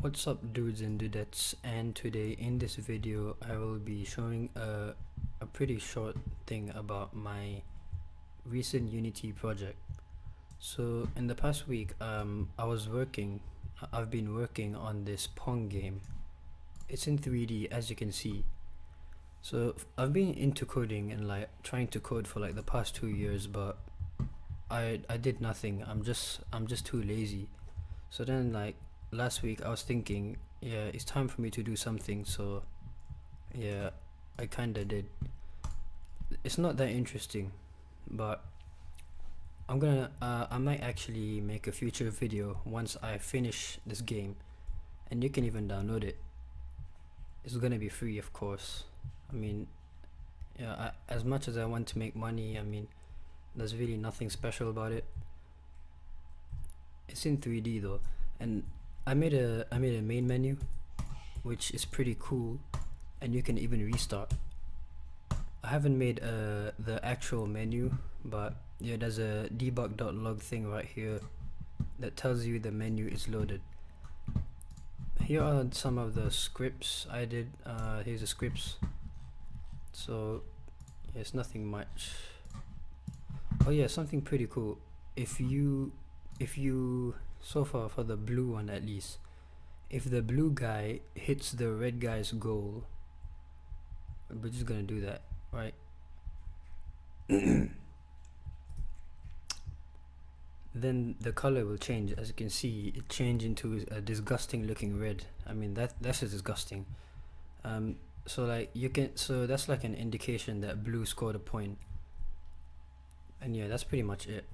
What's up, dudes and dudettes, and today in this video I will be showing a pretty short thing about my recent Unity project. So in the past week I've been working on this Pong game. It's in 3D, as you can see. So I've been into coding and like trying to code for like the past 2 years, but I did nothing. I'm just too lazy. So then like last week I was thinking, yeah, it's time for me to do something. So yeah, I kinda did. It's not that interesting, but I might actually make a future video once I finish this game, and you can even download it. It's gonna be free, of course. I mean, yeah, as much as I want to make money, I mean, there's really nothing special about it. It's in 3D though, and I made a main menu, which is pretty cool, and you can even restart. I haven't made the actual menu, but yeah, there's a debug.log thing right here that tells you the menu is loaded. Here are some of the scripts I did. Here's the scripts. So yeah, it's nothing much. Oh yeah, something pretty cool. If you so far for the blue one at least, if the blue guy hits the red guy's goal, we're just gonna do that, right? Then the color will change. As you can see, it changed into a disgusting looking red. I mean, that's just disgusting. So like so that's like an indication that blue scored a point. And yeah, that's pretty much it.